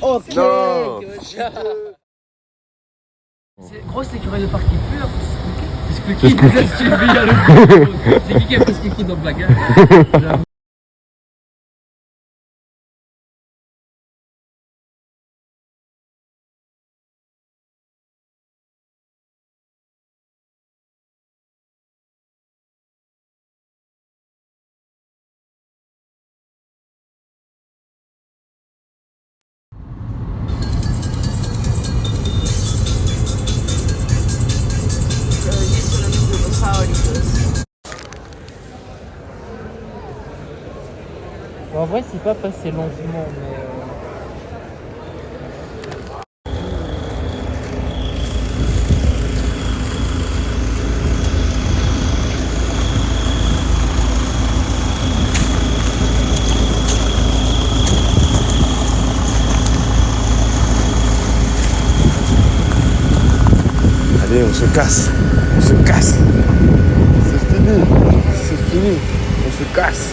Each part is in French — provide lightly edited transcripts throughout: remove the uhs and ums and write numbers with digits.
Ok. Non. Gros, c'est l'écureuil de parc qui pue là, faut s'expliquer. C'est qui a fait ce qu'il faut dans le bagage? En vrai, c'est pas passé lentement, mais. Allez, on se casse. On se casse. C'est fini. C'est fini. On se casse.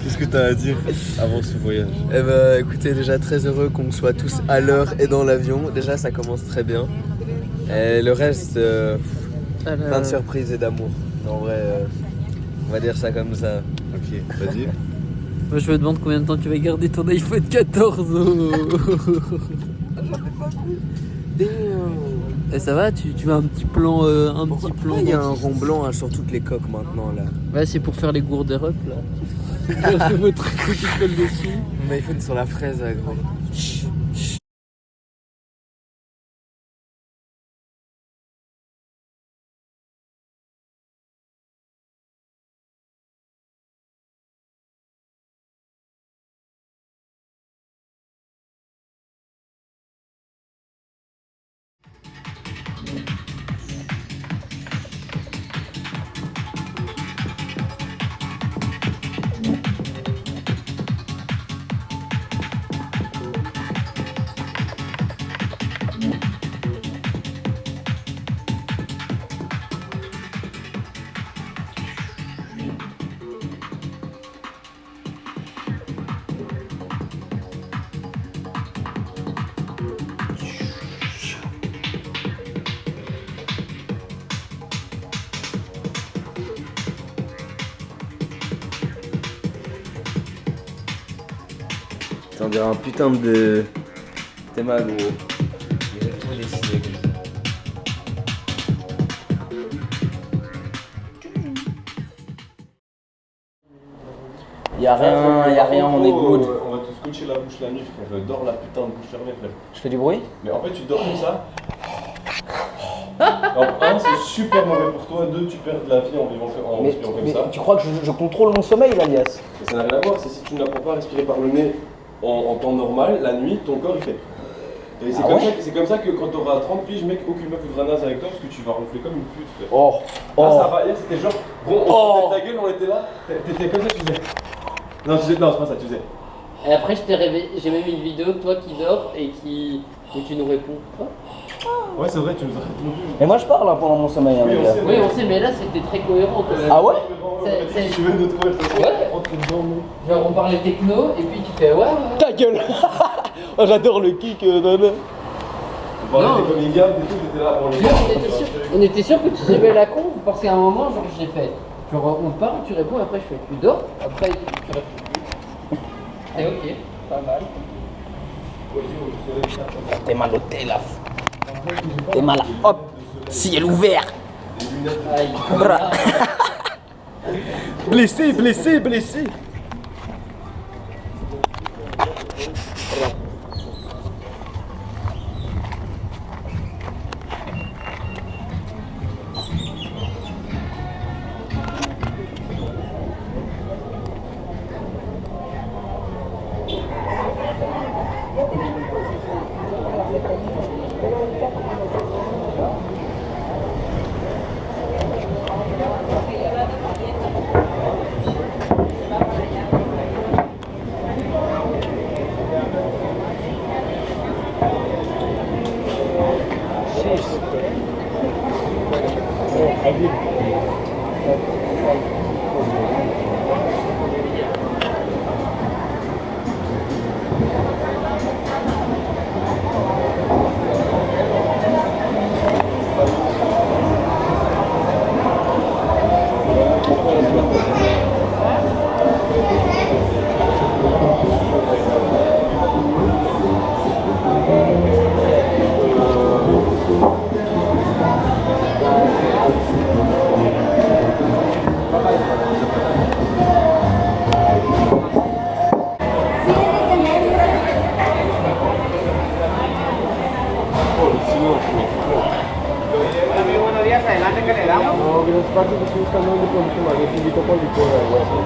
Qu'est-ce que t'as à dire avant ce voyage? Eh ben, écoutez, déjà très heureux qu'on soit tous à l'heure et dans l'avion. Déjà, ça commence très bien. Et le reste, plein de surprises et d'amour. En vrai, on va dire ça comme ça. Ok, vas-y. Moi, je me demande combien de temps tu vas garder ton iPhone 14. Et ça va, tu as un petit plan. Il y a un rond blanc sur toutes les coques maintenant là. Ouais, c'est pour faire les gourdes Europe là. C'est votre truc qui colle dessus. Mon iPhone sur la fraise, là, gros. On dirait un putain de thème gros. Il est trop dessiné comme ça. Y'a rien, on est good. On va te scotcher la bouche la nuit, frère. Dors la putain de bouche fermée, frère. Je fais du bruit? Mais en fait, tu dors comme ça. Alors, un, c'est super mauvais pour toi. Deux, tu perds de la vie en respirant comme ça. Tu crois que je contrôle mon sommeil, Alias? Mais ça n'a rien à voir. C'est si tu n'apprends pas à respirer par le nez en temps normal, la nuit, ton corps il fait. Et c'est comme ça que quand t'auras 30 piges, mec, aucune meuf voudra naze avec toi parce que tu vas ronfler comme une pute, frère. Oh, Là, ça va. Hier, c'était genre, bon, on se foutait de ta gueule, on était là. T'étais comme ça, tu disais. Non, c'est pas ça, tu disais. Et après, je t'ai réveillé, j'ai même une vidéo de toi qui dors et où tu nous réponds. Ouais, c'est vrai, tu nous as répondu. Et moi je parle hein, pendant mon sommeil, hein, Oui, les on gars. sait. Oui, on sait, mais là, c'était très cohérent quand même. Ah ouais? C'est- Tu veux notre conversation? Ouais. Entre dedans, nous. Genre, on parlait techno et puis tu fais ouais. Ta gueule. Oh, j'adore le kick, nana. On parlait Non. des coming out et tout, t'étais là pour les On était sûr que tu suivais la conf parce qu'à un moment, genre, j'ai fait. Genre, on parle, tu réponds, après, je fais tu dors, après, tu réponds. Et ok, pas mal. T'es mal au thé là. T'es mal. Hop. Ciel ouvert. Aïe. Bra. Blessé, blessé, blessé. No, gracias, parce, que estoy buscando donde podemos tomar un juguito con licor, algo así.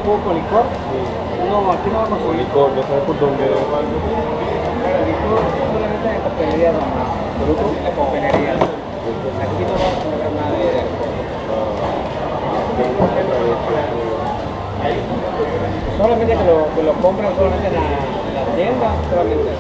¿Jugo con licor? No, aquí no vamos Con licor, no sabe por dónde. licor solamente en coctelerías nomás. ¿Solo en coctelerías? Aquí no vamos a poner nada de alcohol. Solamente que lo compren solamente en la tienda, solamente.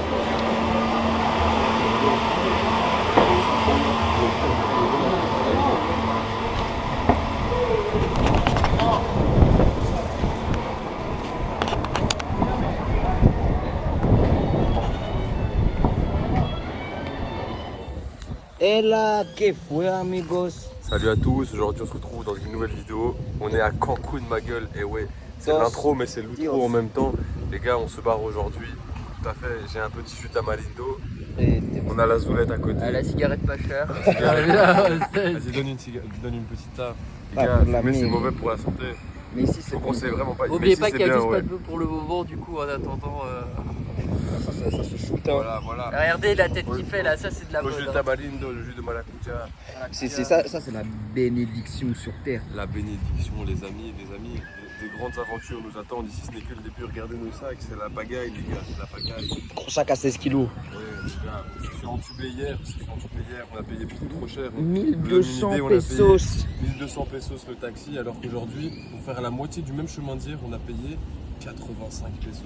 Et là, que fue, amigos? Salut à tous, aujourd'hui on se retrouve dans une nouvelle vidéo. On est à Cancun, ma gueule, et ouais, c'est Dos l'intro mais c'est l'outro Dios. en même temps. Les gars, on se barre aujourd'hui. Tout à fait, j'ai un petit chute à Malindo. On a la zoulette à côté. La cigarette pas chère. Vas-y, donne une petite taf. Les Ah, gars, pour la fumer c'est mine. mauvais pour la santé. Mais ici, c'est Donc bon. on sait vraiment pas. N'oubliez mais pas ici, qu'il y a c'est juste bien, pas de pour le moment, du coup, en attendant. Ça se shoot, hein. Voilà, voilà. Regardez la tête qu'il fait là, ça c'est de la Le mode. jus de hein. tamarindo, le jus de maracuja. C'est ça, c'est la bénédiction sur terre. La bénédiction, les amis, des grandes aventures nous attendent. Ici, ce n'est que le début. Regardez nos sacs, c'est la pagaille, les gars, c'est la pagaille. Gros sac à 16 kilos. Ouais, les gars, on s'est fait entuber hier, on a payé beaucoup trop cher. 1200 Vous avez une idée, pesos. 1200 pesos le taxi, alors qu'aujourd'hui, pour faire la moitié du même chemin d'hier, on a payé 85 pesos.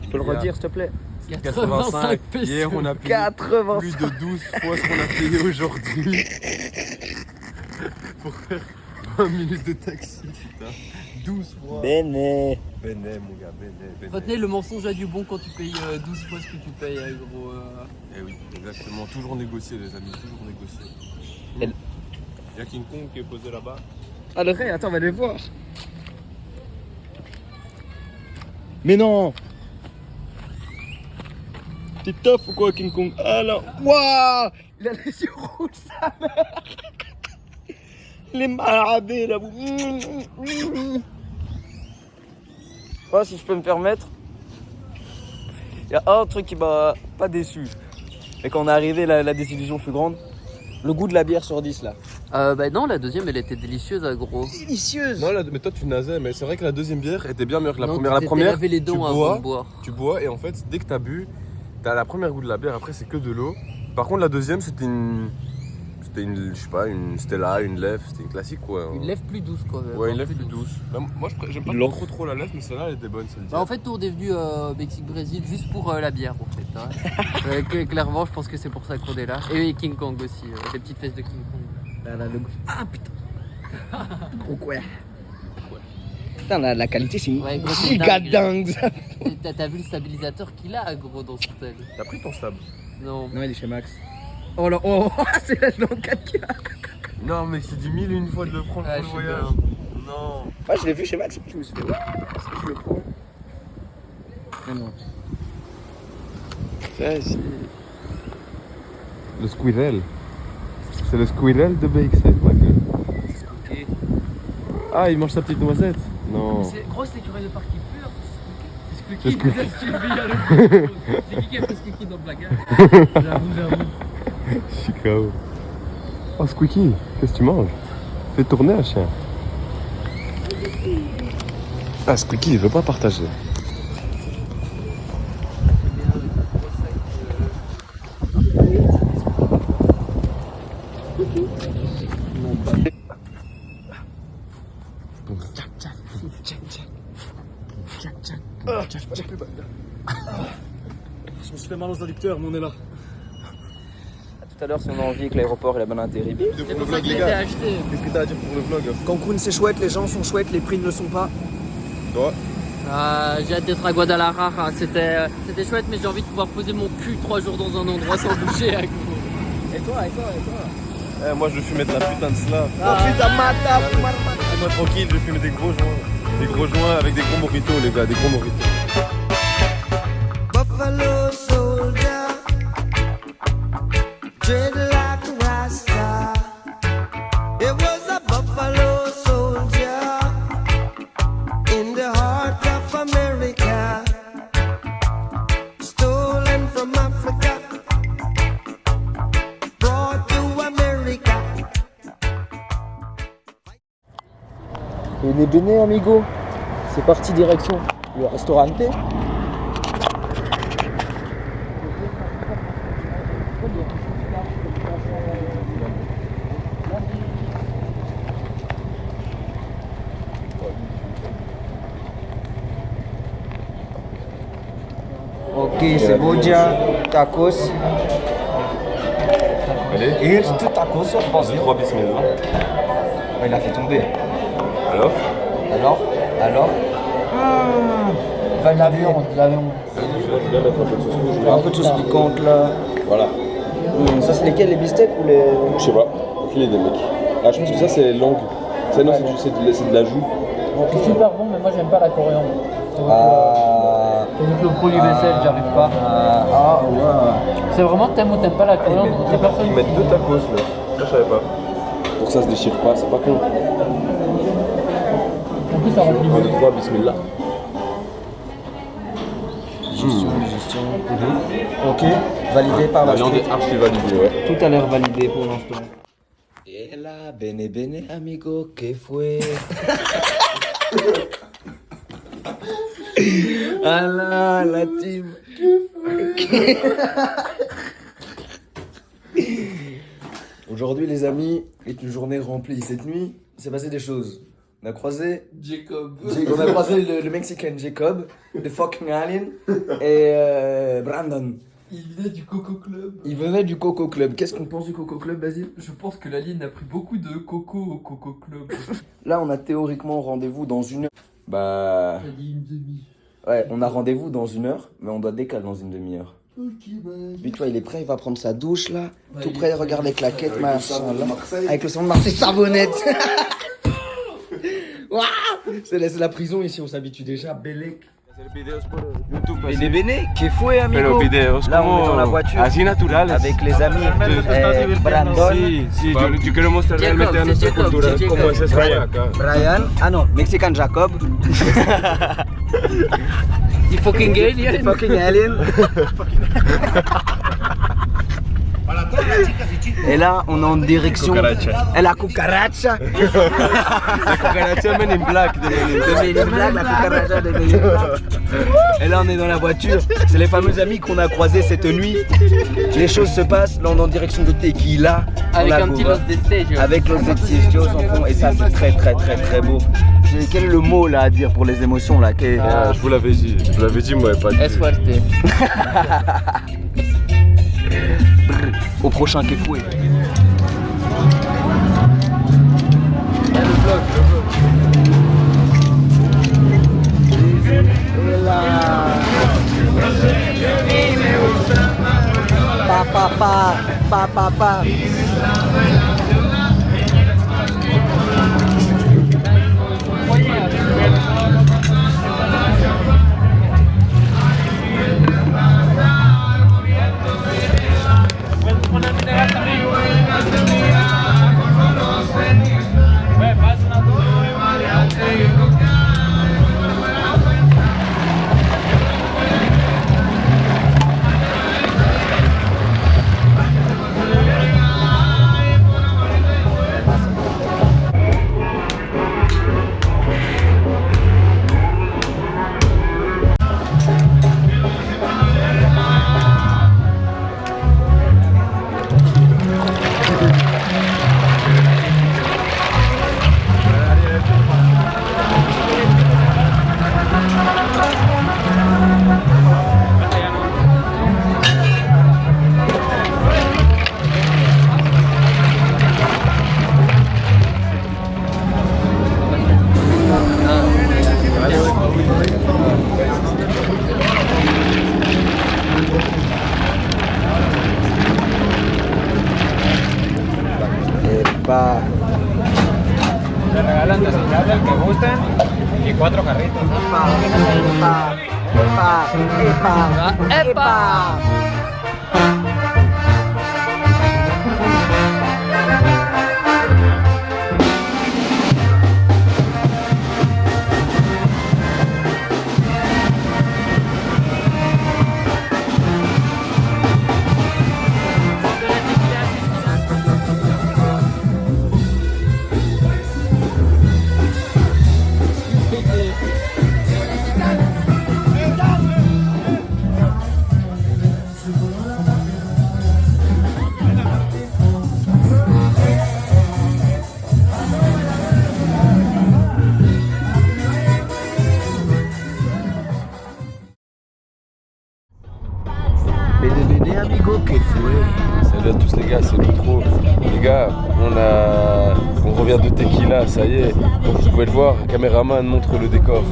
Tu peux le redire, s'il te plaît? 85 pesos. Hier, on a payé 85. plus de 12 fois ce qu'on a payé aujourd'hui. Pour faire 20 minutes de taxi, putain. 12 fois. Bene. Béné, mon gars, béné. Retenez le mensonge a du bon quand tu payes 12 fois ce que tu payes, gros. Eh oui, exactement. Toujours négocier, les amis, toujours négocier. Elle- Il y a King Kong qui est posé là-bas. Ah, le ré, attends, on va aller voir. Mais non! T'es tough ou quoi, King Kong? Ah là! Waouh! Il a les yeux rouges, sa mère! Il est maladé là, vous. Ouais, si je peux me permettre. Il y a un truc qui m'a pas déçu. Et quand on est arrivé, la désillusion fut grande. Le goût de la bière sur 10 là. Bah non, la deuxième elle était délicieuse, gros. Délicieuse! Non, mais toi tu nasais, mais c'est vrai que la deuxième bière était bien meilleure que la Non, première. tu La t'étais première, lavé les dents avant de boire. tu bois et en fait, dès que t'as bu, t'as la première goût de la bière, après c'est que de l'eau. Par contre, la deuxième, c'était une, je sais pas, une Stella, une lèvre, c'était une classique quoi. Une lèvre plus douce quand même. Ouais, hein, une lèvre plus douce. Bah, moi, j'aime pas trop la lèvre, mais celle-là, elle était bonne, celle-ci. Bah, en fait, nous on est venu Mexique-Brésil juste pour la bière en fait. Hein. Clairement, je pense que c'est pour ça qu'on est là. Et King Kong aussi, les petites fesses de King Kong. Là, le goût. Ah putain! Gros quoi? Putain, la qualité c'est une Ouais, gros, c'est giga dingue, dingue! T'as vu le stabilisateur qu'il a, gros, dans son tel? T'as pris ton stab? Non. Non, il est chez Max. Oh là, oh, c'est là dans le 4K! Non, mais c'est du 1000 une fois de le prendre Ah, pour je le sais voyage. bien. Non. Ouais, je l'ai vu chez Max, je me suis fait, ouais, est-ce que je le prends? Non. Vas-y. Le squirrel. C'est le squirrel de BXL, ma gueule. Ah, il mange sa petite noisette? Non. Gros, c'est l'écureuil de parc qui pleure. C'est Squeaky. C'est qui a fait Squeaky dans le bagage? J'avoue. Chicago. Oh, Squeaky, qu'est-ce que tu manges? Fais tourner un chien. Ah, Squeaky, il veut pas partager. Je me suis fait mal aux adducteurs, mais on est là. tout à l'heure si on a envie que l'aéroport ait la bonne atterri. C'est pour ça que je les ai achetés. Qu'est-ce que t'as à dire pour le vlog? Cancun c'est chouette, les gens sont chouettes, les prix ne le sont pas. Toi? J'ai hâte d'être à Guadalajara. C'était chouette, mais j'ai envie de pouvoir poser mon cul 3 jours dans un endroit sans bouger. À Et toi Moi je vais fumer de la putain de cela. Moi tranquille, je vais fumer des gros joints. Des gros joints avec des gros mojitos les gars, des gros mojitos. Buffalo soldier, dread like a rasta. It was a buffalo soldier in the heart of America, stolen from Africa, brought to America. Bene bene amigo, c'est parti direction le restaurante. Ok, c'est Boja, tacos. Allez, Et tout tacos, je pense. 3 bismillah. Il a fait tomber. Alors? Alors La viande. Je vais mettre un peu de sauce rouge. Un peu de sauce piquante là. Voilà. Ça c'est lesquels, les beefsteaks ou les... Je sais pas. Aucune idée mec. Ah je pense que ça c'est langue. Ça non c'est de la joue. C'est super bon, mais moi j'aime pas la coriandre. C'est vu que le produit vaisselle, j'arrive pas. Ouais. C'est vraiment t'aimes ou t'aimes pas la coriandre. Les personnes Ils mettent 2 tacos là. Ça je savais pas. Pour que ça se déchire pas, c'est pas con. En plus ça remplit 1, 2, 3, bismillah. Gestion. Ok, validé par la La viande street. est archi validée, ouais. Tout a l'air validé pour l'instant. Et là, bene bene amigo, que fue? Ah là, la team. Aujourd'hui les amis, est une journée remplie. Cette nuit, il s'est passé des choses. On a croisé on a croisé le Mexicain Jacob, le fucking alien et Brandon. Il venait du Coco Club. Il venait du Coco Club. Qu'est-ce qu'on pense du Coco Club, Basile? Je pense que l'alien a pris beaucoup de coco au Coco Club. Là, on a théoriquement rendez-vous dans 1 heure. Bah. T'as dit une demi. Ouais, on a rendez-vous dans 1 heure, mais on doit décaler dans une demi-heure. Ok, bah. Lui, toi, il est prêt, il va prendre sa douche là. Tout prêt, regarde les claquettes, machin là. Avec le sang de Marseille, savonnette. Waouh, c'est la prison ici, on s'habitue déjà. Belek. Bene bene, que fue amigo? Pero videos Là, on est como dans la voiture así naturales. avec les amis Brandon, Sí, sí, yo quiero mostrar realmente a nuestra cultura cómo es España acá. Brian, ah non, Mexican Jacob, Il fucking alien. fucking alien. Et là, on est en direction. Cucaracha. Et la cucaracha. La cucaracha Men in Black de Men in Black. De Men in Black, la cucaracha de Men in Black. Et là, on est dans la voiture. C'est les fameux amis qu'on a croisés cette nuit. Les choses se passent. Là, on est en direction de Tequila. Avec On a un petit Goa. Los Destellos. Avec Los Destellos en fond. Et ça, c'est très, très, très, très beau. Quel est le mot là à dire pour les émotions là? Je vous l'avais dit, moi pas dit. Es fuerte. Au prochain que fouet. Pa. Epa. Le regalan deseñar del que gusten y 4 carritos. ¡Epa! Bene amigo, que fue? Salut à tous les gars, c'est l'outro. Les gars, on revient de Tequila, ça y est. Comme vous pouvez le voir, le caméraman montre le décor.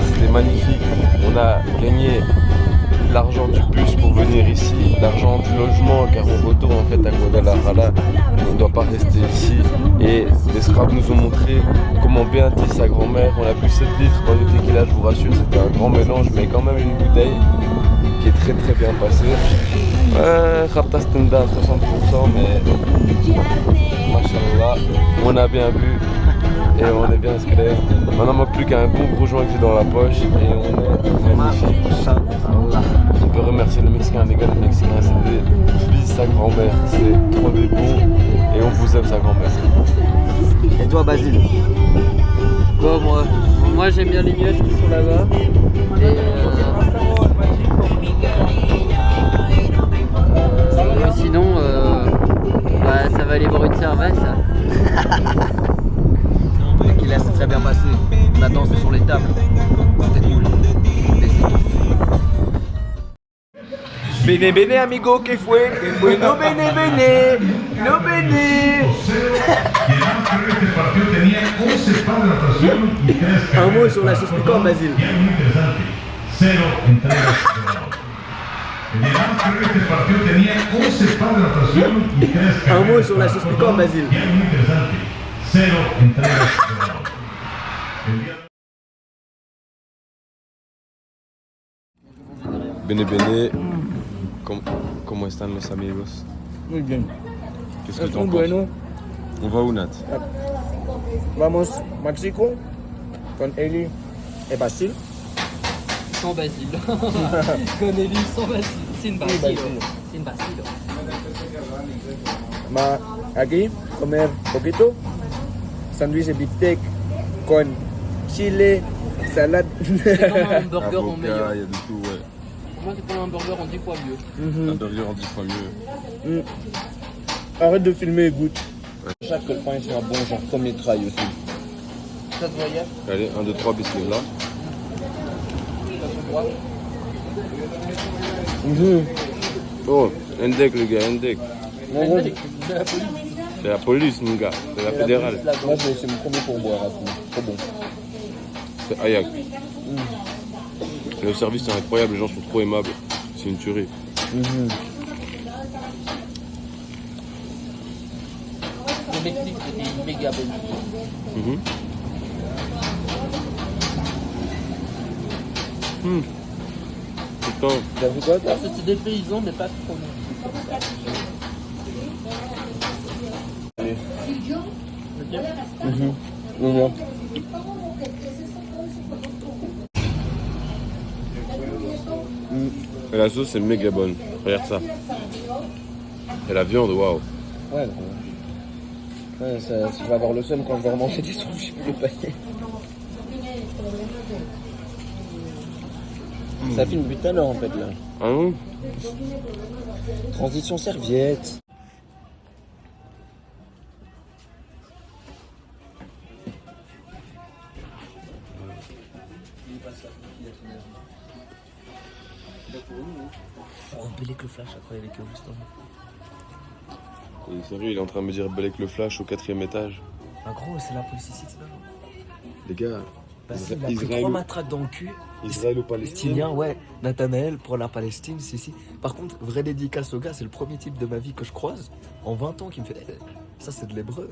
C'était magnifique. On a gagné l'argent du bus pour venir ici, l'argent du logement car on retourne en fait à Guadalajara, on ne doit pas rester ici. Et les scraps nous ont montré comment bien était sa grand-mère. On a bu 7 litres dans le tequila, je vous rassure, c'était un grand mélange, mais quand même une bouteille qui est très très bien passée. Rapta Stenda 60%, mais machallah, on a bien bu et on est bien inscrit. Maintenant, il manque plus qu'un bon gros joint que j'ai dans la poche et on est magnifique. On peut remercier le Mexicain, les gars, le Mexicain, c'est bis sa grand-mère, c'est trop des bons et on vous aime sa grand-mère. Et toi, Basile? Bon, moi j'aime bien les nuages qui sont là-bas. Et sinon, ça va aller boire une cervelle, ça. Tequila s'est très bien passé. On a dansé sur les tables. C'était cool. Et c'est tout. Bene amigo, que fue? No bene. Un mot sur la sauce piquante, Basile. Un mot sur la sauce piquante, Basile. Bene, ¿cómo están los amigos? Muy bien. Qu'est-ce que Es t'en muy penses? bueno. On va où, Nat? Vamos México con Eli et Basile. Sans Basile. Con Eli sans Basile. Sin Basile. Basile. Sin Basile. Aquí comer poquito. Sándwich de bistec con chile, salade. C'est comme un burger en Avocat, meilleur. il y a de tout, ouais. Pour moi, c'est comme un burger en 10 fois mieux. Un burger en 10 fois mieux. Arrête de filmer et goûte. Chaque que le pain soit bon, genre premier try aussi. Ça se voyait. Allez, 1, 2, 3, bismillah. Oh, Endek les gars, Endek. C'est la police, mon gars. C'est la fédérale. Moi, c'est mon premier pourboire à tout. Trop bon. C'est Ayak. Le service est incroyable, les gens sont trop aimables. C'est une tuerie. Le Mexique, c'était une méga bonne. Putain. T'as vu quoi, toi? C'était des paysans, mais pas trop non. Non. Et la sauce c'est méga bonne. Regarde ça. Et la viande, waouh. Ouais, je vais avoir le seum quand je vais remanger des sandwichs plus panier. Ça filme depuis tout à l'heure en fait là. Ah non? Transition serviette. Pour empiler que le flash après avec eux justement. Et sérieux, il est en train de me dire Belek le flash au 4e étage. Ah gros, c'est la police ici, c'est là. Les gars, Il a pris 3 matraques dans le cul. Israélo-palestinien. Ouais, Nathanaël pour la Palestine, c'est ici. Par contre, vraie dédicace au gars, c'est le premier type de ma vie que je croise en 20 ans qui me fait ça, c'est de l'hébreu.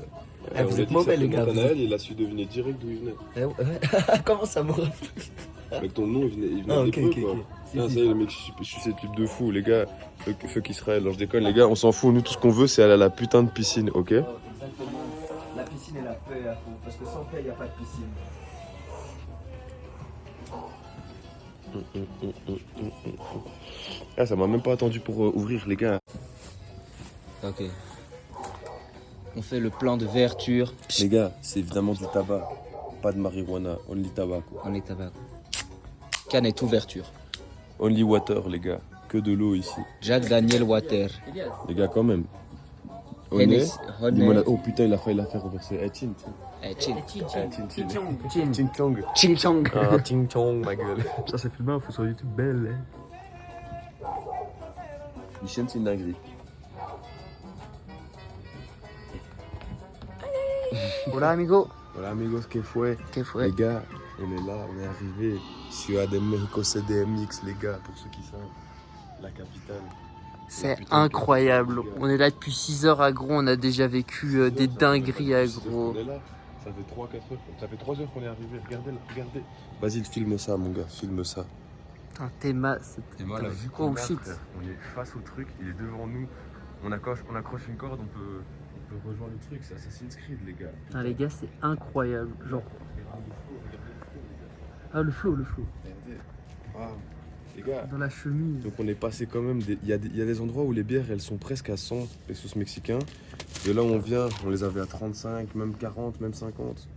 Vous êtes mauvais, les gars. Nathanaël, il a su deviner direct d'où il venait. Comment ça me refait? Avec ton nom, il venait d'hébreu, quoi. Ah, ça y est, les mecs, je suis ces types de fous, les gars. Fuck Israël. Alors je déconne, les gars, on s'en fout. Nous, tout ce qu'on veut, c'est aller à la putain de piscine, ok? Exactement. La piscine et la paix à fond. Parce que sans paix, il n'y a pas de piscine. Ah, ça m'a même pas attendu pour ouvrir, les gars. Ok. On fait le plan de verture. Les gars, c'est vraiment du tabac. Pas de marijuana, only tabac, quoi. On est tabac. Canette ouverture. Only water, les gars. Que de l'eau ici. Jack Daniel Water. Les gars, quand même. Hennessy. Oh putain, il a failli la faire reverser. Eh, chin. Chin. Ching chong. Ching chong. Ah, ching chong, ma gueule. Ça, c'est filmé, faut sur YouTube, belle, hein. Michel, c'est une dinguerie. Hola, amigo. Voilà, amigos, que fue? Les gars, on est là, on est arrivé. Ciudad de México, CDMX, les gars, pour ceux qui savent. La capitale. C'est incroyable. On est là depuis 6 heures à Gros. On a déjà vécu des dingueries à Gros. On est là. Ça fait 3-4 heures. Ça fait 3 heures qu'on est arrivé. Regardez là, regardez. Vas-y, filme ça, mon gars. Filme ça. Putain, Théma, Et moi, là, vu oh qu'on shit. on est face au truc, il est devant nous. On accroche une corde, on peut rejoindre le truc. C'est Assassin's Creed, les gars. Putain, les gars, c'est incroyable. Genre. Ah, le flow. Regardez. Ah, les gars. Dans la chemise. Donc on est passé quand même, il y a des endroits où les bières elles sont presque à 100 pesos mexicains. De là où on vient, on les avait à 35, même 40, même 50.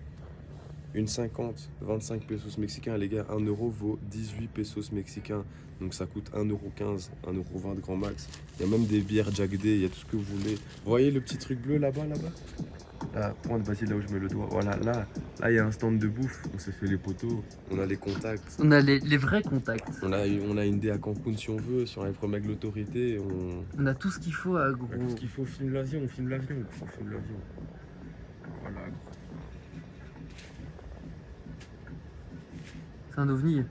Une 50, 25 pesos mexicains, les gars, 1 euro vaut 18 pesos mexicains. Donc ça coûte 1,15 €, 1,20 € grand max. Il y a même des bières Jack Day, il y a tout ce que vous voulez. Vous voyez le petit truc bleu là-bas? Là, pointe Basile, là où je mets le doigt. Voilà, là, il y a un stand de bouffe. On s'est fait les poteaux, on a les contacts. On a les vrais contacts. On a une dé à Cancun si on veut, si on a les problèmes avec l'autorité. On a tout ce qu'il faut à Gros. Tout ce qu'il faut, on filme l'avion. Voilà. C'est un ovni.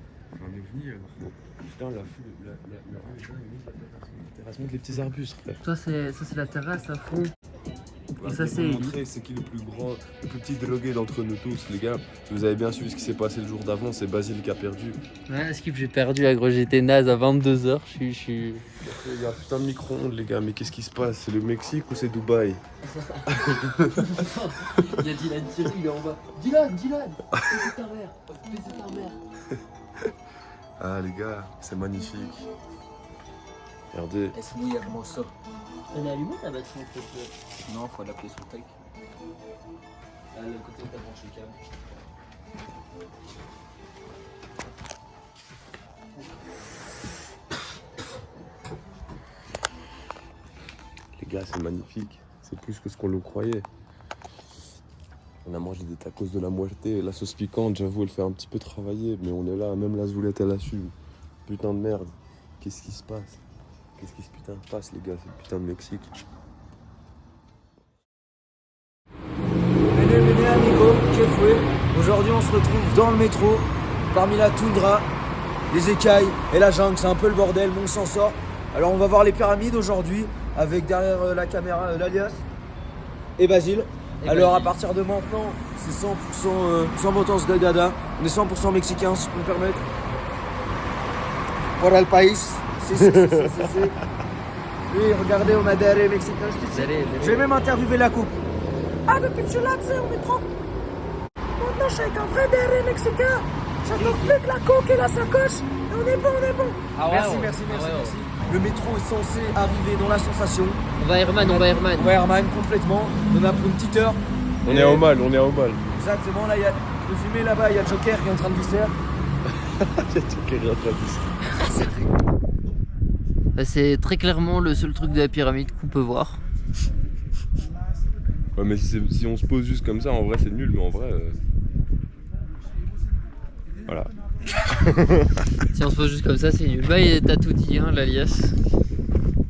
Putain, la terrasse, montre les petits arbustes, frère. Ça c'est la terrasse à fond. Et ça c'est. C'est qui le plus grand, le plus petit drogué d'entre nous tous, les gars. Si vous avez bien suivi ce qui s'est passé le jour d'avant, c'est Basile qui a perdu. Ouais, Skip, j'ai perdu à Gros, j'étais naze à 22h. Je suis. Il y a un putain de micro-ondes, les gars, mais qu'est-ce qui se passe? C'est le Mexique ou c'est Dubaï? Il y a Dylan Thierry, il est en bas. Dylan, c'est ta mère. Ah, les gars, c'est magnifique. Regardez. Es muy hermoso. Elle est allumée la batterie en fait? Non, faut l'appeler sur le tac. Ah, le côté où t'as branché le câble. Les gars, c'est magnifique. C'est plus que ce qu'on le croyait. On a mangé des tacos de la muerte. La sauce piquante, j'avoue, elle fait un petit peu travailler. Mais on est là, même la zoulette, elle a su. Putain de merde. Qu'est-ce qui se passe? Qu'est-ce qui se putain de passe, les gars? C'est le putain de Mexique. Venez amigo, que fue? Aujourd'hui on se retrouve dans le métro, parmi la toundra, les écailles et la jungle, c'est un peu le bordel, mais on s'en sort. Alors on va voir les pyramides aujourd'hui, avec derrière la caméra l'Alias et Basile. Alors à partir de maintenant, c'est 100% Botos de Dada, on est 100% mexicain si je peux me permettre. Para el país, si. Oui, regardez, on a des arrêts mexicains, je vais même interviewer la coupe. Ah, depuis que je suis là, tu sais, au métro. Maintenant, je suis avec un vrai DRE mexicain. J'attends plus que la coque et la sacoche. Et on est bon. Ah ouais, merci. Le métro est censé arriver dans la sensation. On va Herman. On va Herman complètement. On a pour une petite heure. On est au mal. Exactement, là, il y a le fumé là-bas, il y a Joker qui est en train de visser. C'est très clairement le seul truc de la pyramide qu'on peut voir. Ouais, mais si on se pose juste comme ça, en vrai c'est nul, mais en vrai. Voilà. Si on se pose juste comme ça, c'est nul. Bah, t'as tout dit, hein, l'Alias.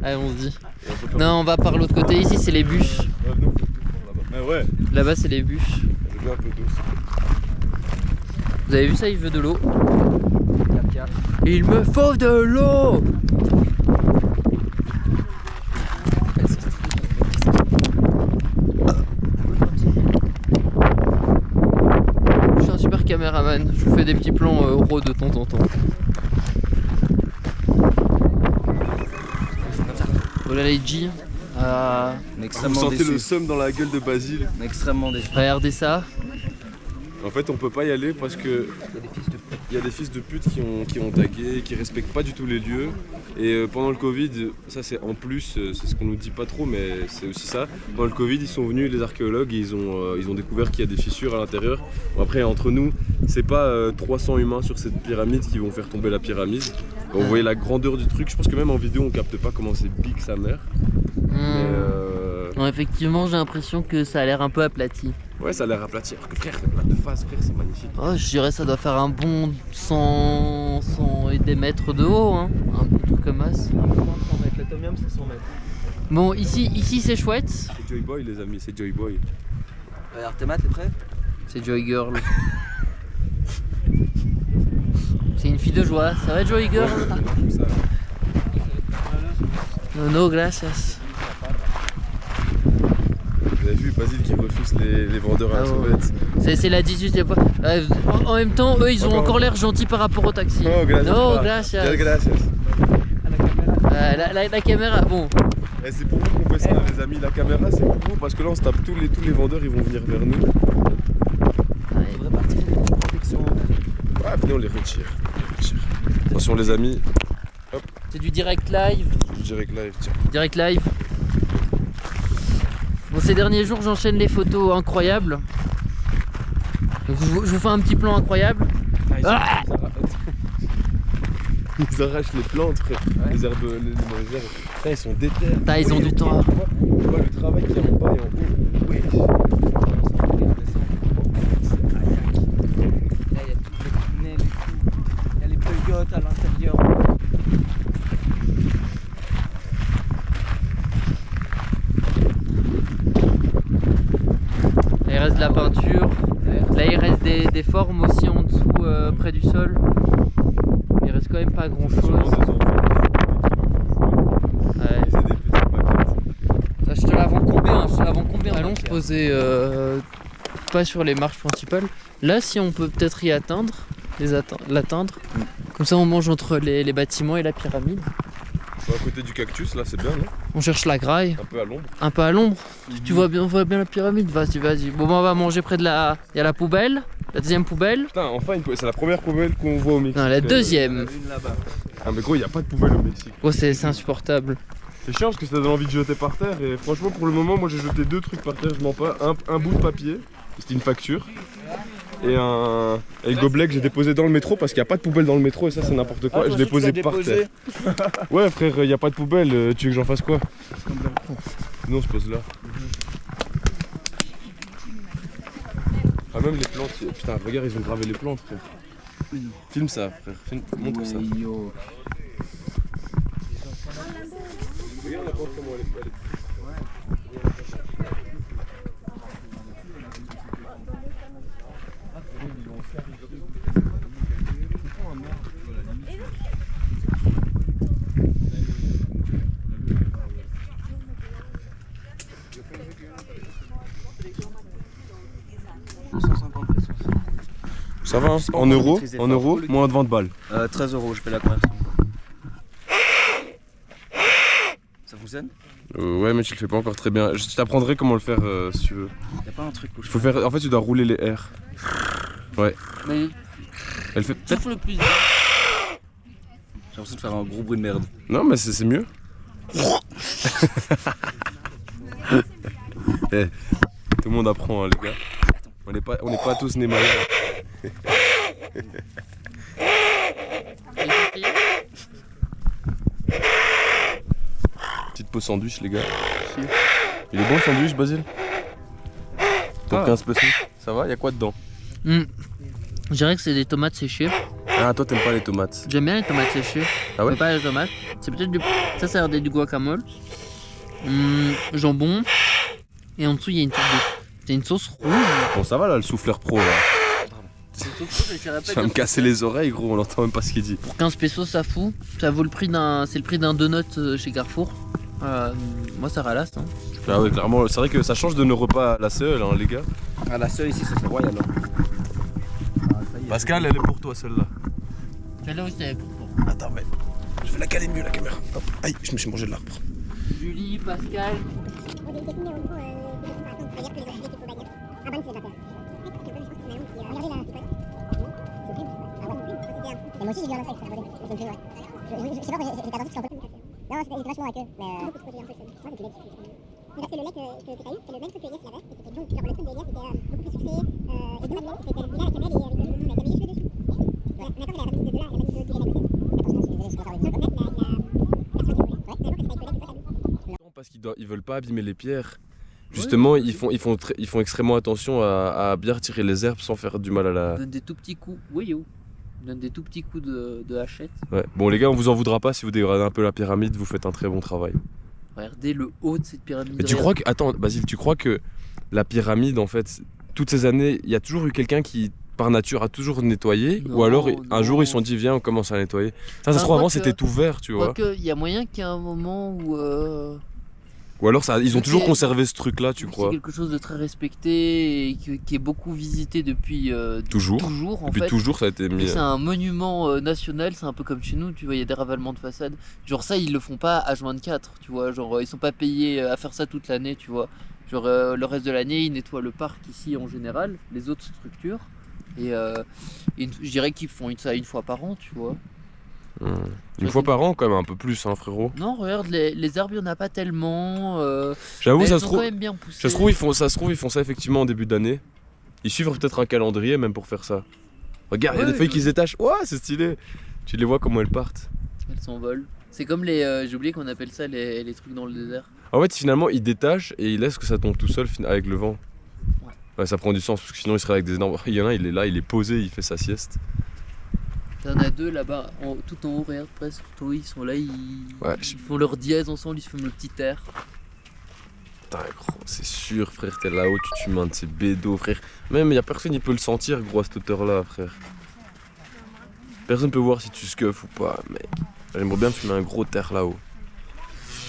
Allez, on se dit. Non, on va par l'autre côté. Ici, c'est les bûches. Mais ouais, Là-bas, c'est les bûches. j'ai vu un peu d'eau. Vous avez vu ça? Il veut de l'eau. Il me faut de l'eau. Je suis un super caméraman. Je vous fais des petits plans raw de temps en temps. Voilà les G. Vous sentez le seum dans la gueule de Basile. Extrêmement déçu. Regardez ça. En fait, on peut pas y aller parce que il y a des fils de pute qui ont tagué, qui respectent pas du tout les lieux. Et pendant le Covid, ça c'est en plus, c'est ce qu'on nous dit pas trop, mais c'est aussi ça. Pendant le Covid, ils sont venus, les archéologues, et ils ont découvert qu'il y a des fissures à l'intérieur. Bon, après, entre nous, c'est pas 300 humains sur cette pyramide qui vont faire tomber la pyramide. Vous voyez la grandeur du truc. Je pense que même en vidéo, on capte pas comment c'est big sa mère. Mais Non, effectivement, j'ai l'impression que ça a l'air un peu aplati. ouais, ça a l'air aplati. Alors que frère, la de face, frère, c'est magnifique. Oh, je dirais ça doit faire un bon 100 et des mètres de haut, hein. Un bon truc comme ça. 100 mètres, le Tom Yum c'est 100 mètres. Bon, ici c'est chouette. C'est Joy Boy, les amis, c'est Joy Boy. Artemat, t'es prêt? C'est Joy Girl. C'est une fille de joie. Ça va, Joy Girl? Ça. No, gracias. Vous avez vu Basile qui refuse les vendeurs à la sauvette. C'est la 18e fois. En même temps, eux, ils ont encore l'air gentils par rapport au taxi. Oh, gracias. No, gracias. Gracias. La caméra, bon. Et c'est pour vous qu'on fait ça, les amis. La caméra, c'est pour vous parce que là, on se tape tous les vendeurs, ils vont venir vers nous. Il faudrait partir avec une protection. Ah, venez, on les retire. Attention, les amis. C'est du direct live. Direct live, tiens. Direct live. Bon, ces derniers jours, j'enchaîne les photos incroyables. Donc, je vous fais un petit plan incroyable. Ils arrachent les plantes, frère. Ouais. Les herbes, les mauvaises herbes. Putain, ils sont déter. Ils ont du temps. On voit le travail qui est en bas et en haut. Oui. Là, il y a tout le tunnel et tout. Il y a les peyotes à l'intérieur. Là, il reste de la peinture. Là, il reste des formes aussi en dessous, près du sol. Il reste quand même pas grand chose. Ouais. Ça, je te la vends combien? Allons se poser pas sur les marches principales. Là, si on peut peut-être y atteindre, l'atteindre. Comme ça, on mange entre les bâtiments et la pyramide. À côté du cactus, là, c'est bien, non? On cherche la graille. Un peu à l'ombre. Un peu à l'ombre. Tu vois bien la pyramide. Vas-y. Bon, on va manger près de la. Il y a la poubelle. La deuxième poubelle. Putain, enfin, c'est la première poubelle qu'on voit au Mexique. Non, la deuxième. Ah, mais gros, il n'y a pas de poubelle au Mexique. Oh, c'est insupportable. C'est chiant parce que ça donne envie de jeter par terre. Et franchement, pour le moment, moi j'ai jeté 2 trucs par terre, je mens pas. Un bout de papier, c'était une facture. Et le gobelet que j'ai déposé dans le métro parce qu'il n'y a pas de poubelle dans le métro et ça c'est n'importe quoi. Je l'ai déposé par terre. Ouais frère, il n'y a pas de poubelle, tu veux que j'en fasse quoi? Non, je pose là. Ah même les plantes, putain regarde ils ont gravé les plantes frère. Filme ça frère, montre ça. Regarde la plante comment elle est. Ça va hein? En euros, moins de 20 balles. 13 €, je fais la conversion. Ça fonctionne? Ouais mais tu le fais pas encore très bien. Je t'apprendrai comment le faire si tu veux. Y'a pas un truc où je faut faire. En fait tu dois rouler les R. Ouais. Mais. Elle fait peut-être le plus. J'ai l'impression de faire un gros bruit de merde. Non mais c'est mieux. Hey, tout le monde apprend hein, les gars. On n'est pas tous nés malades. Petite pause sandwich les gars. Il est bon le sandwich Basile? Ton 15 pesos. Ça va? Y'a quoi dedans? Je dirais que c'est des tomates séchées. Ah toi t'aimes pas les tomates? J'aime bien les tomates séchées. Ah ouais? Mais pas les tomates. C'est peut-être du. Ça a l'air d'être du guacamole. jambon. Et en dessous, il y a une sauce rouge. Bon, ça va là, le souffleur pro là. Tu vas me casser les oreilles, gros, on n'entend même pas ce qu'il dit. Pour 15 pesos, ça fout. Ça vaut le prix d'un. C'est le prix d'un donut chez Carrefour. Moi, ça ralasse. Hein. Ah ouais, clairement, c'est vrai que ça change de nos repas à la seule, hein, les gars. Ah, la seule ici, ça c'est royal. Pascal, elle est pour toi celle-là. Celle-là aussi, elle est pour toi. Attends, mais je vais la caler mieux la caméra. Hop. Aïe, je me suis mangé de l'arbre. Julie, Pascal. Et moi aussi j'ai vu un insecte, ça me fait ouais. Je sais pas, j'étais attentif sur un peu. Non, c'était vachement avec eux, mais beaucoup trop j'ai un peu le seul. Moi j'ai du lait. Mais parce que le lait que t'as eu, c'est le même truc que Elias avait, et c'était bon. Genre le truc de Elias c'était beaucoup plus sucré, et donc c'était le avec cannelle et avec des cheveux dessus. Ouais, mais attends, il a la banise de là, la banise de lait à côté. Attention, je suis désolé, je suis conservé. Parce qu'ils veulent pas abîmer les pierres. Justement, ils font extrêmement attention à bien retirer les herbes sans faire du mal à la... Ils donnent des tout petits coups, oui, ils donnent des tout petits coups de hachette. Ouais. Bon les gars, on vous en voudra pas si vous dégradez un peu la pyramide, vous faites un très bon travail. Regardez le haut de cette pyramide. Mais tu crois que... Attends, Basile, tu crois que la pyramide, en fait, toutes ces années, il y a toujours eu quelqu'un qui, par nature, a toujours nettoyé? Non, ou alors, non. un jour, ils se sont dit, viens, on commence à nettoyer. Ça se trouve, avant, c'était ouvert, tu vois. Quoique, il y a moyen qu'il y ait un moment où... Ou alors, ils ont toujours c'est- conservé ce truc-là, tu c'est crois? quelque chose de très respecté et qui est beaucoup visité depuis... Toujours. Toujours, en Depuis fait. toujours, ça a été mis... C'est un monument national, c'est un peu comme chez nous, tu vois, il y a des ravalements de façade. Genre ça, ils le font pas H24, tu vois, genre ils sont pas payés à faire ça toute l'année, tu vois. Genre le reste de l'année, ils nettoient le parc ici en général, les autres structures. Et je dirais qu'ils font ça une fois par an, tu vois. Une fois par an, quand même, un peu plus, hein, frérot. Non, regarde, les herbes, il n'y en a pas tellement. J'avoue, mais ça elles se ont trouve... quand même bien poussé. Ça se trouve, ils font ça effectivement en début d'année. Ils suivent peut-être un calendrier même pour faire ça. Regarde, il y a Ouais, des feuilles ouais. qui se détachent. Ouah, c'est stylé. Tu les vois comment elles partent. Elles s'envolent. C'est comme les. J'ai oublié qu'on appelle ça les trucs dans le désert. En fait, finalement, ils détachent et ils laissent que ça tombe tout seul avec le vent. Ouais. Ouais, ça prend du sens parce que sinon, il serait avec des énormes. Il y en a, il est là, il est posé, il fait sa sieste. T'en as deux là-bas, tout en haut, regarde presque. Tout en haut, ils sont là, ils font leur dièse ensemble, ils se fument le petit air. Putain, gros, c'est sûr, frère, t'es là-haut, tu fumes un de ces bédos, frère. Même, y a personne qui peut le sentir, gros, à cette hauteur-là, frère. Personne peut voir si tu scuffes ou pas, mec. J'aimerais bien fumer un gros terre là-haut.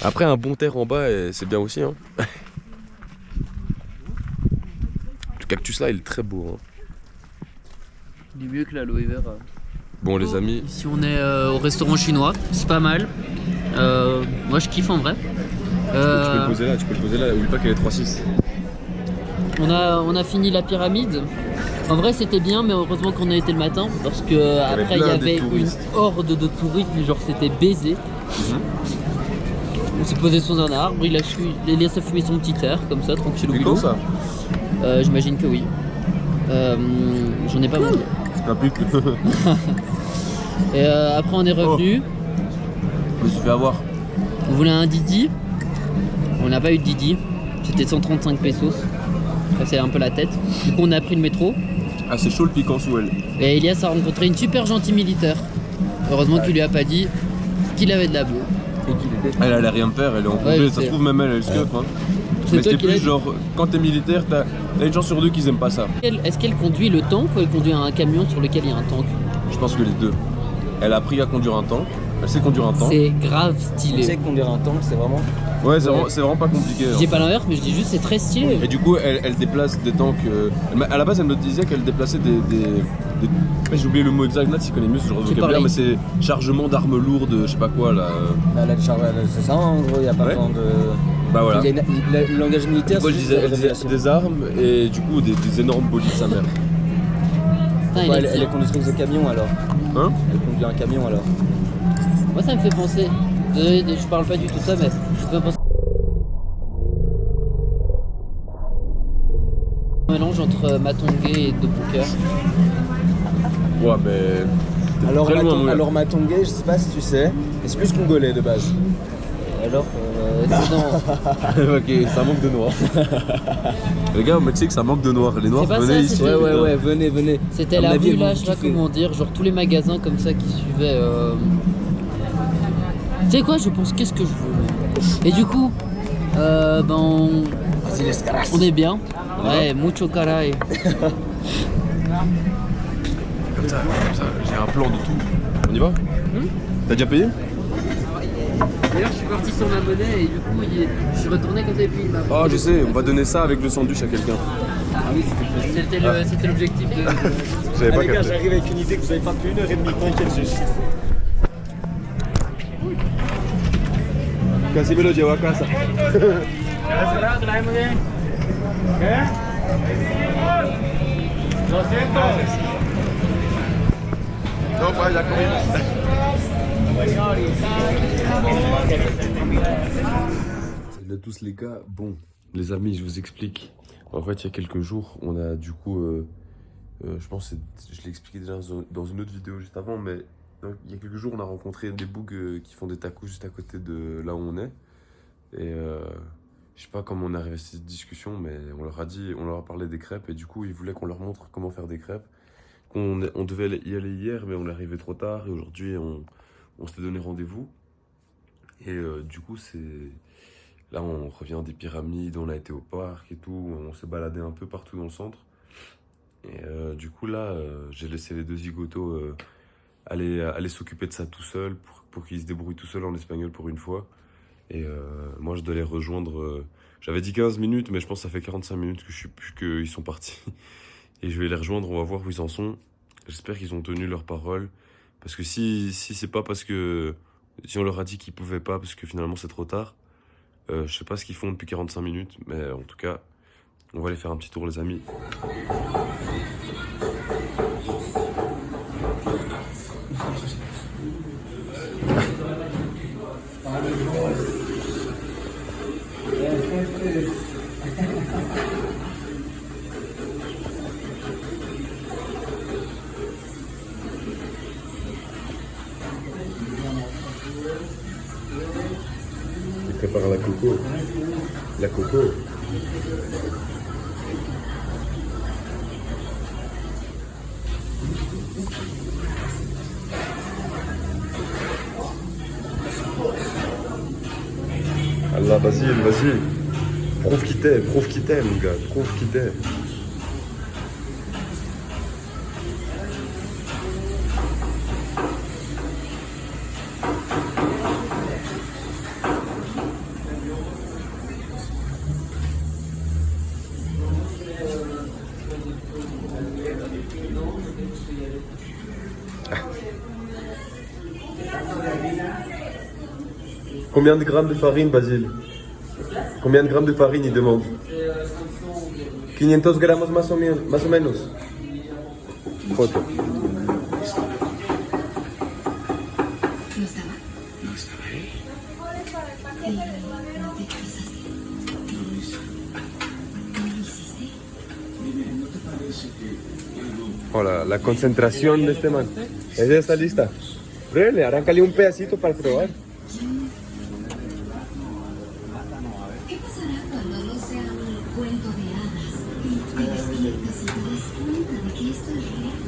Après, un bon terre en bas, c'est bien aussi, hein. Ce cactus là, il est très beau, hein. Il est mieux que l'aloe vera. Bon, les amis, Ici on est au restaurant chinois, c'est pas mal. Moi je kiffe en vrai. tu peux le poser là, oublie pas qu'elle est 3,6. On a fini la pyramide. En vrai c'était bien, mais heureusement qu'on a été le matin parce que après il y plein de avait une touristes. horde de touristes, mais genre c'était baisé. On s'est posé sous un arbre, il a fumé son petit air comme ça, tranquille au C'est quand ça? J'imagine que oui. J'en ai pas mangé. C'est pas plus que. Et après on est revenu. Je me suis fait avoir. On voulait un Didi. On n'a pas eu de Didi. C'était 135 pesos. Ça c'est un peu la tête. Du coup on a pris le métro. Ah, c'est chaud le piquant sous elle. Et Elias a rencontré une super gentille militaire. Heureusement qu'il lui a pas dit qu'il avait de la bleue. Elle allait rien faire, elle est en congé, je ça se sais. trouve même elle scuff, hein. C'est Mais toi c'est qui l'as plus dit. genre, quand t'es militaire, t'as une chance sur deux qu'ils aiment pas ça. Est-ce qu'elle conduit le tank ou elle conduit un camion sur lequel il y a un tank? Je pense que les deux. Elle a appris à conduire un tank, elle sait conduire un tank. C'est grave Tu stylé. sais conduire un tank, c'est vraiment. Ouais, c'est vraiment pas compliqué. Je dis pas l'inverse, mais je dis juste c'est très stylé. Et du coup, elle déplace des tanks. À la base, elle me disait qu'elle déplaçait j'ai oublié le mot exact, Nat, tu connais mieux ce genre de C'est vocabulaire, pareil. mais c'est chargement d'armes lourdes, je sais pas quoi là. C'est ça en gros, il n'y a pas Ouais. besoin de. Bah voilà. Le langage militaire, Du coup, c'est juste elle disait des armes et du coup des énormes bolets de sa mère. Putain, il est Elle est bien. conductrice de camion alors. Hein? Elle conduit un camion alors. Moi ça me fait penser. Désolé, je parle pas du tout de ça, mais ça me fait penser. Un mélange entre Matongué et Dopunker. Ouais, mais. Alors, très loin, mon gars. Matongé, je sais pas si tu sais, mais c'est plus congolais de base. Alors, c'est dans. Ok, ça manque de noir. Les gars, mais tu sais que ça manque de noir. Les noirs, C'est pas venez ça, ici. c'était- Ouais, venez. C'était À mon la avis, rue là, vous je sais pas kiffez. comment dire, genre tous les magasins comme ça qui suivaient. Tu sais quoi, je pense qu'est-ce que je veux. Et du coup, On est bien. Ouais, mucho caray. Comme ça, j'ai un plan de tout. On y va? T'as déjà payé? D'ailleurs, je suis parti sur ma monnaie et du coup, je suis retourné quand et puis il m'a. Ah, je sais, on va donner ça avec le sandwich à quelqu'un. Ah oui, c'était l'objectif de. J'avais pas Les gars, capté. j'arrive avec une idée que vous avez pas depuis 1h30. T'inquiète, je chute. Casi me lo llevo a casa. No, pues ya comimos. Salut à tous les gars. Bon, les amis, je vous explique. En fait, il y a quelques jours, on a du coup, je pense que je l'ai expliqué déjà dans une autre vidéo juste avant, mais donc, il y a quelques jours, on a rencontré des bougs qui font des tacos juste à côté de là où on est. Et je sais pas comment on est arrivé à cette discussion, mais on leur a parlé des crêpes et du coup, ils voulaient qu'on leur montre comment faire des crêpes. On devait y aller hier, mais on est arrivé trop tard et aujourd'hui, on s'était donné rendez-vous. Et du coup, là, on revient des pyramides, on a été au parc et tout, on s'est baladé un peu partout dans le centre. Et du coup, là, j'ai laissé les deux zigotos aller s'occuper de ça tout seul pour qu'ils se débrouillent tout seuls en espagnol pour une fois. Et moi, je dois les rejoindre. J'avais dit 15 minutes, mais je pense que ça fait 45 minutes qu'ils sont partis. Et je vais les rejoindre, on va voir où ils en sont. J'espère qu'ils ont tenu leur parole. Parce que si c'est pas parce que... Si on leur a dit qu'ils pouvaient pas, parce que finalement c'est trop tard, je sais pas ce qu'ils font depuis 45 minutes, mais en tout cas, on va aller faire un petit tour, les amis. Il prépare la coco. La coco. Allah, Basile, vas-y. Prouve qui t'aime, mon gars. Prouve qui t'aime. Combien de grammes de farine, Basile? Combien de grammes de farine il demande? 500 gramos más o menos. Foto. Hola, la concentración de este man. Ella está lista. Pruébele, arráncale un pedacito para probar. ¿Qué pasará cuando no sea un cuento de hadas y te despiertas y te das cuenta de que esto es real?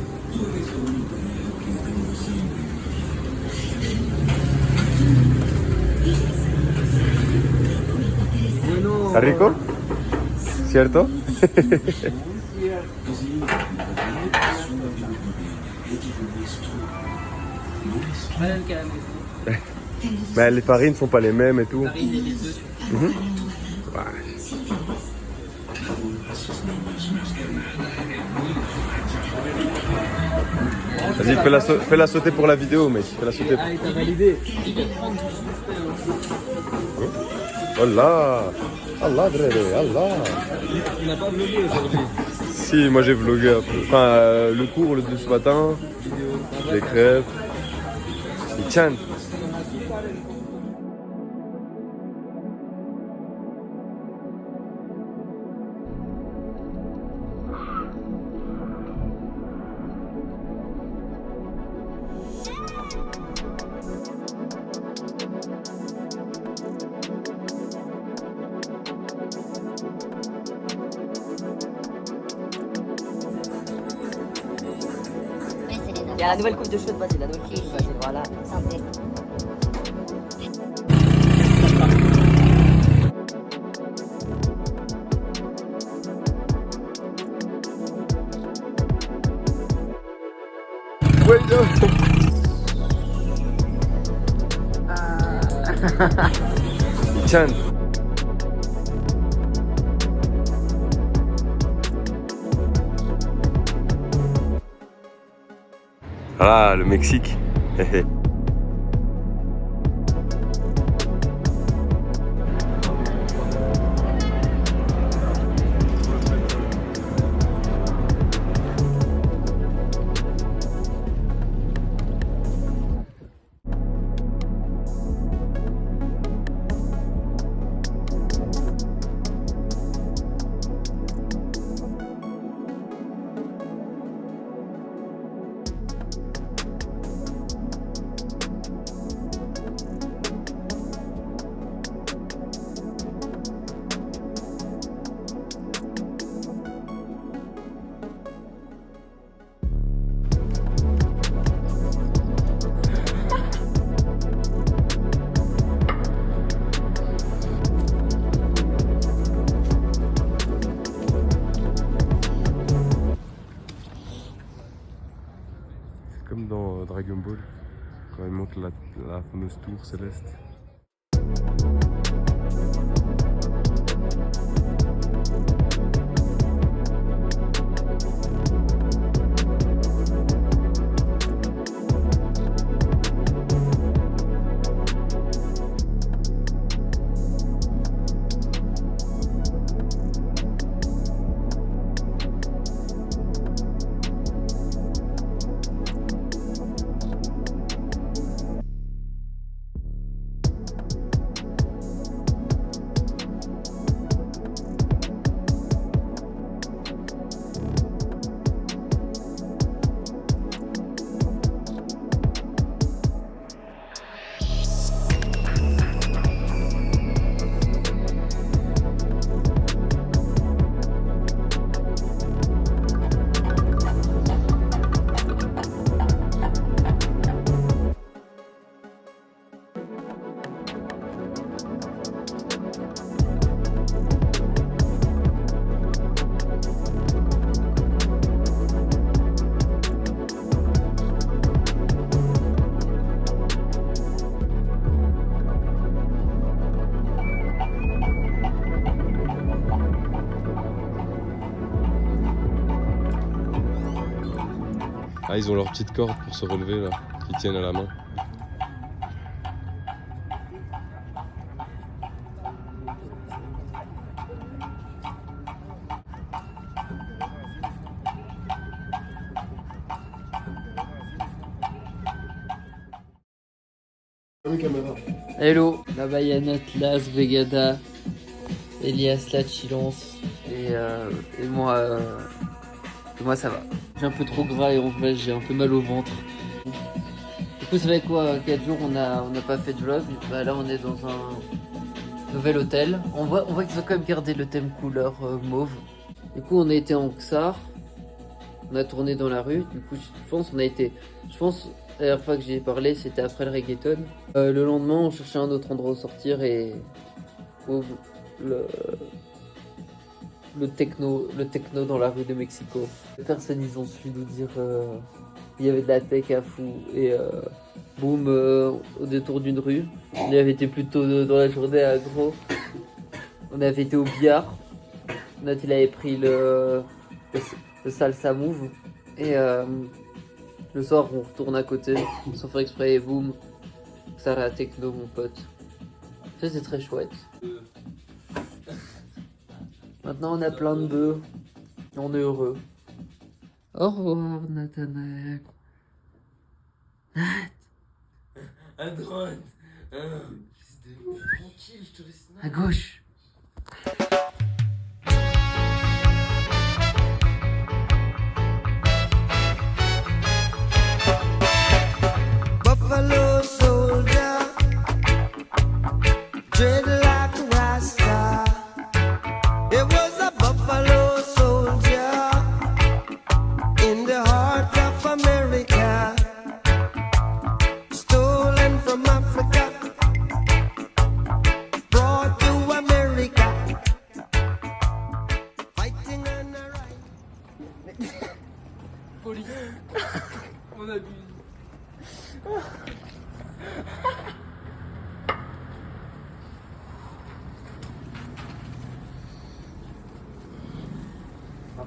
¿Está rico? ¿Cierto? Mais les farines sont pas les mêmes et tout. Vas-y, fais-la sauter pour la vidéo, mec. Fais-la sauter. Ah, t'as validé. Oh là! Allah, bref, Allah! Tu n'as pas vlogué aujourd'hui. Si, moi j'ai vlogué un peu. Enfin, le cours de ce matin, les crêpes. Et tiens! Il y a la nouvelle coupe de cheveux de Basile, la nouvelle coupe de cheveux de Basile, voilà. Santé. Chan. Voilà, le Mexique. Comme dans Dragon Ball, quand il monte la fameuse tour céleste. Ah, ils ont leur petite corde pour se relever là, qu'ils tiennent à la main. Hello, là-bas il y a Atlas, Vegada, Elias, Lachilance et moi ça va. J'ai un peu trop gras et en vrai j'ai un peu mal au ventre. Du coup ça fait quoi, 4 jours on n'a pas fait de vlog. Bah, là on est dans un nouvel hôtel. On voit qu'ils ont quand même gardé le thème couleur mauve. Du coup on a été en Xar, on a tourné dans la rue. Du coup je pense la dernière fois que j'ai parlé c'était après le reggaeton. Le lendemain on cherchait un autre endroit où sortir et le techno dans la rue de Mexico. Les personnes ils ont su nous dire il y avait de la tech à fou et boum au détour d'une rue. On y avait été plus tôt dans la journée à Gros. On avait été au billard. Nat il avait pris le salsa move et le soir on retourne à côté sans faire exprès et boum ça la techno mon pote. Ça c'est très chouette. Maintenant on a plein de bœufs, on est heureux. Au revoir Nathanaël. Nat. À droite. Tranquille, je te laisse. À gauche. Buffalo soldier, dread like a Rasta. It was a buffalo soldier in the heart of America, stolen from Africa, brought to America.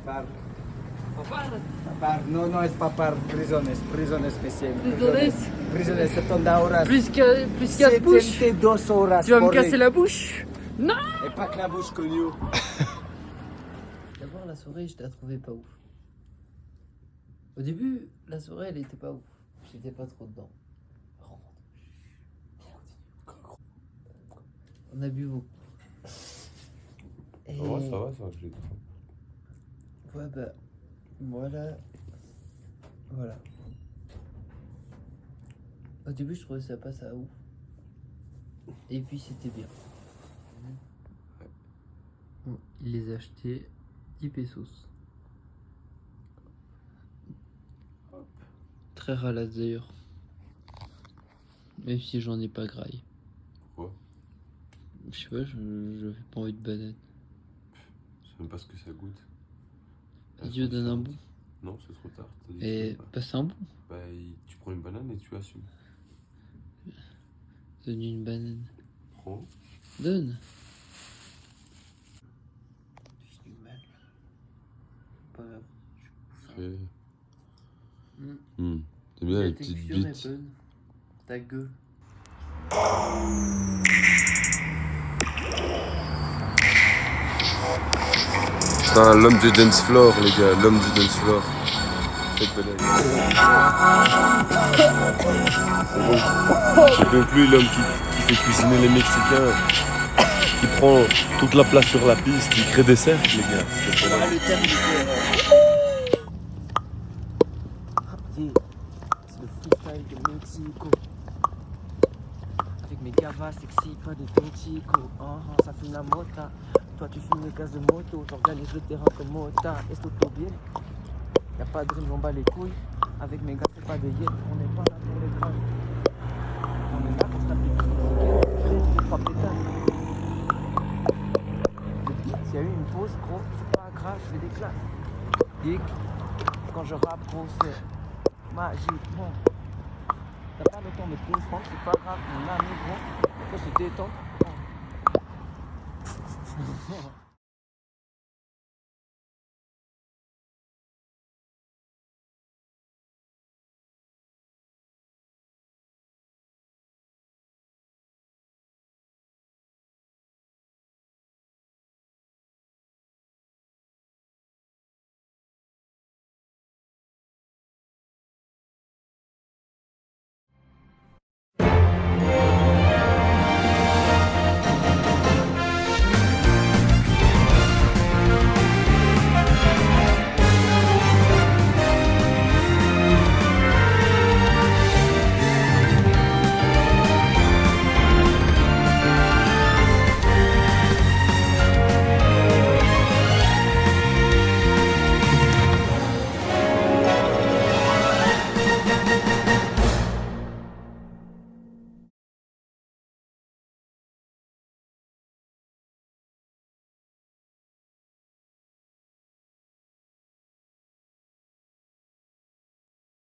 Papar, no es papar, prisiones especial. Prisiones 70 horas. Plus casse-bouche. 72 horas. Tu vas me casser la bouche. Non. Et pas que la bouche connue. D'abord, la soirée, je la trouvais pas ouf. Au début, la soirée, elle était pas ouf. J'étais pas trop dedans. On a bu beaucoup. Et... Oh, ça va, j'ai Ouais, bah, voilà. Voilà. Au début, je trouvais ça pas ça ouf. Et puis, c'était bien. Bon, il les a achetés 10 pesos. Très ralasse d'ailleurs. Même si j'en ai pas graille. Pourquoi? Je sais pas, j'avais pas envie de banane. Je sais même pas ce que ça goûte. Dieu donne un bout. Non, c'est trop tard. T'as dit Et passe un bout. Bah, tu prends une banane et tu assumes. Donne une banane. Prends. Donne. J'ai du mal. Pas grave. C'est bien les petites bites. Ta gueule. Putain, l'homme du dance floor, les gars, l'homme du dance floor. Faites bonne C'est donc lui l'homme qui fait cuisiner les Mexicains, qui prend toute la place sur la piste, il crée des cercles, les gars. Le thème c'est le freestyle de Mexico. Avec mes gavas sexy, pas de tontico. Ça fume la mota. Toi tu fumes les gaz de moto. J'organise le terrain comme mota. Est-ce que tout bien? Y'a pas de rime, on bat les couilles. Avec mes gars, c'est pas des yeux. On n'est pas là pour les graves. On est là pour se taper des trucs. J'ai 3 pétasses. Le beat, s'il y a eu une pause, gros, c'est pas grave, je fais des classes. Dick, quand je rappe, gros, c'est magique, bon. T'as pas le temps de comprendre, c'est pas grave, mon ami, gros. Faut se détendre. Bon.